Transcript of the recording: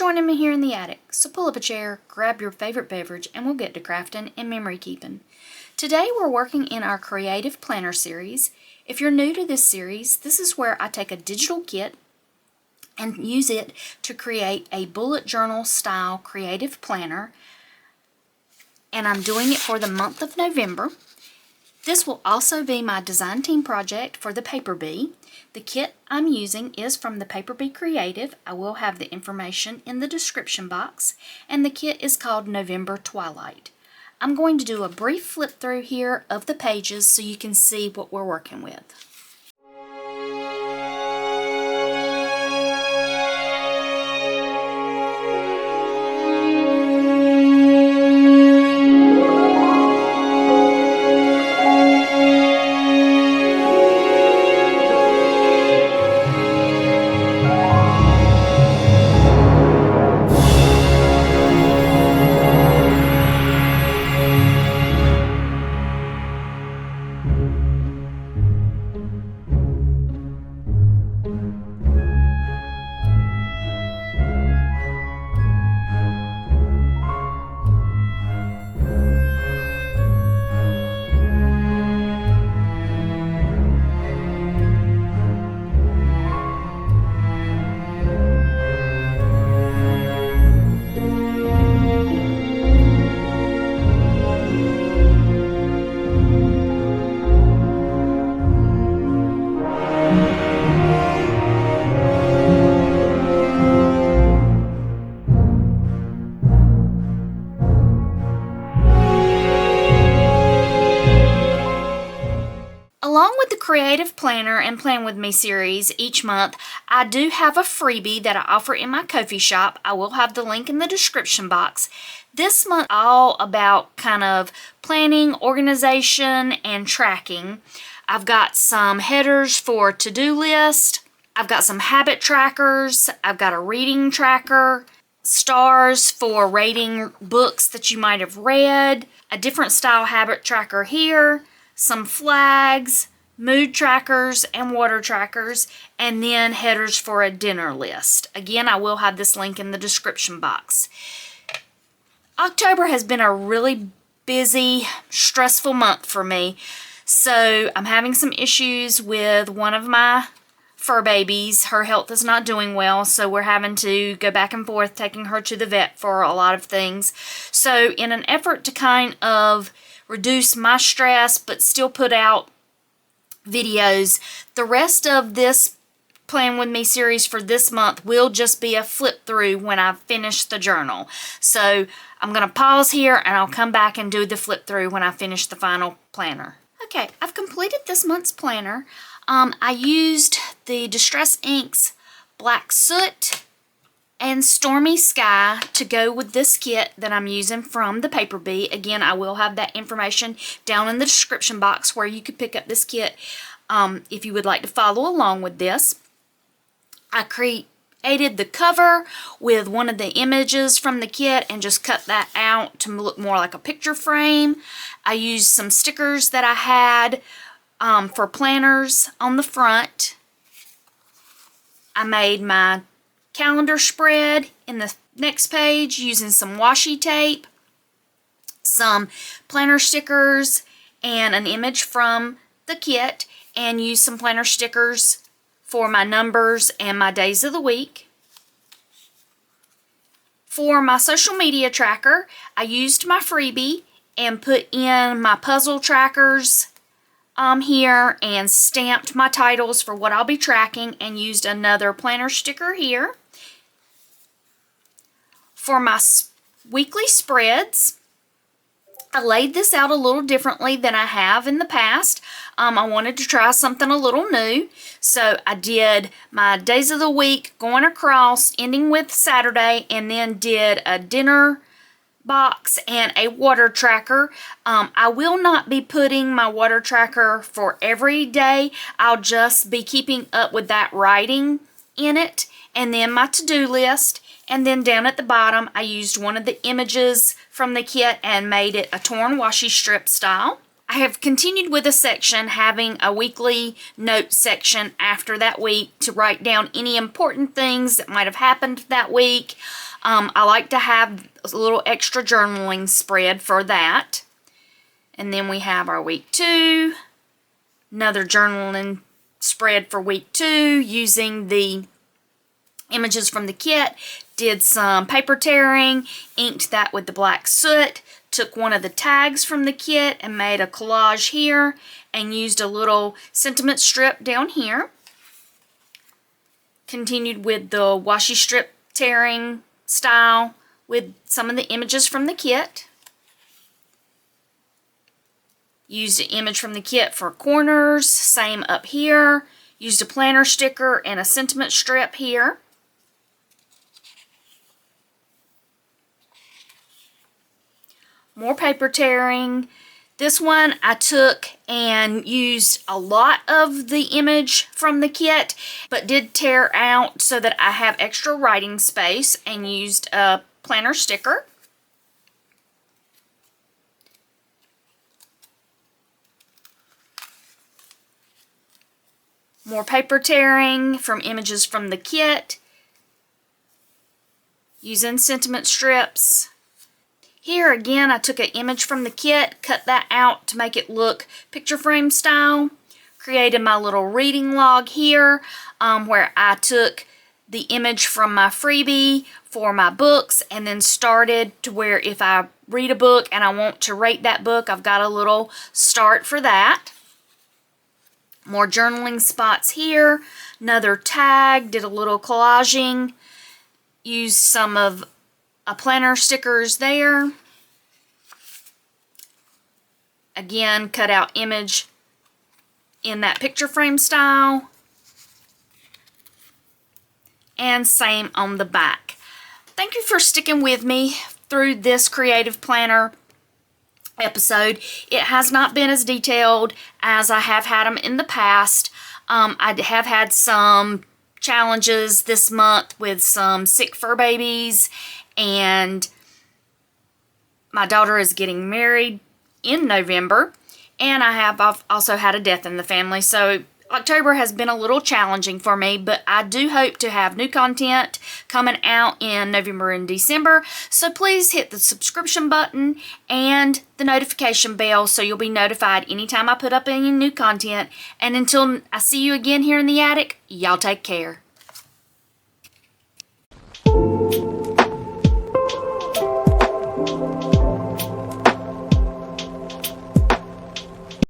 joining me here in the attic, so pull up a chair, grab your favorite beverage, and we'll get to crafting and memory keeping. Today we're working in our Creative Planner series. If you're new to this series, this is where I take a digital kit and use it to create a bullet journal style creative planner, and I'm doing it for the month of November. This will also be my design team project for the Paper Bee. The kit I'm using is from the Paper Bee Creative. I will have the information in the description box, and the kit is called November Twilight. I'm going to do a brief flip through here of the pages so you can see what we're working with. Along with the Creative Planner and Plan With Me series each month, I do have a freebie that I offer in my Ko-fi shop. I will have the link in the description box. This month all about kind of planning, organization, and tracking. I've got some headers for to-do list. I've got some habit trackers. I've got a reading tracker, stars for rating books that you might have read, a different style habit tracker here, some flags, mood trackers, and water trackers, and then headers for a dinner list. Again, I will have this link in the description box. October has been a really busy, stressful month for me, so I'm having some issues with one of my fur babies. Her health is not doing well, so we're having to go back and forth taking her to the vet for a lot of things. So in an effort to kind of reduce my stress but still put out videos, the rest of this Plan With Me series for this month will just be a flip through when I finish the journal. So I'm going to pause here and I'll come back and do the flip through when I finish the final planner. Okay, I've completed this month's planner. I used the Distress Inks Black Soot and Stormy Sky to go with this kit that I'm using from the Paper Bee. Again, I will have that information down in the description box where you could pick up this kit if you would like to follow along with this. I created the cover with one of the images from the kit and just cut that out to look more like a picture frame. I used some stickers that I had for planners on the front. I made my calendar spread in the next page using some washi tape, some planner stickers, and an image from the kit, and used some planner stickers for my numbers and my days of the week. For my social media tracker, I used my freebie and put in my puzzle trackers here and stamped my titles for what I'll be tracking and used another planner sticker here. For my weekly spreads, I laid this out a little differently than I have in the past. I wanted to try something a little new, so I did my days of the week going across, ending with Saturday, and then did a dinner box and a water tracker. I will not be putting my water tracker for every day. I'll just be keeping up with that writing in it, and then my to-do list. And then down at the bottom, I used one of the images from the kit and made it a torn washi strip style. I have continued with a section, having a weekly note section after that week to write down any important things that might have happened that week. I like to have a little extra journaling spread for that. And then we have our week 2, another journaling spread for week 2 using the images from the kit. Did some paper tearing, inked that with the black soot, took one of the tags from the kit and made a collage here and used a little sentiment strip down here. Continued with the washi strip tearing style with some of the images from the kit. Used an image from the kit for corners, same up here. Used a planner sticker and a sentiment strip here. More paper tearing. This one I took and used a lot of the image from the kit, but did tear out so that I have extra writing space, and used a planner sticker. More paper tearing from images from the kit, using sentiment strips. Here again, I took an image from the kit, cut that out to make it look picture frame style. Created my little reading log here, where I took the image from my freebie for my books, and then started to where if I read a book and I want to rate that book, I've got a little start for that. More journaling spots here. Another tag, did a little collaging. Used some of a planner stickers there. Again, cut out image in that picture frame style. And same on the back. Thank you for sticking with me through this creative planner episode. It has not been as detailed as I have had them in the past. I have had some challenges this month with some sick fur babies, and my daughter is getting married in November, and I have also had a death in the family, so October has been a little challenging for me, but I do hope to have new content coming out in November and December. So please hit the subscription button and the notification bell so you'll be notified anytime I put up any new content. And until I see you again here in the attic, y'all take care.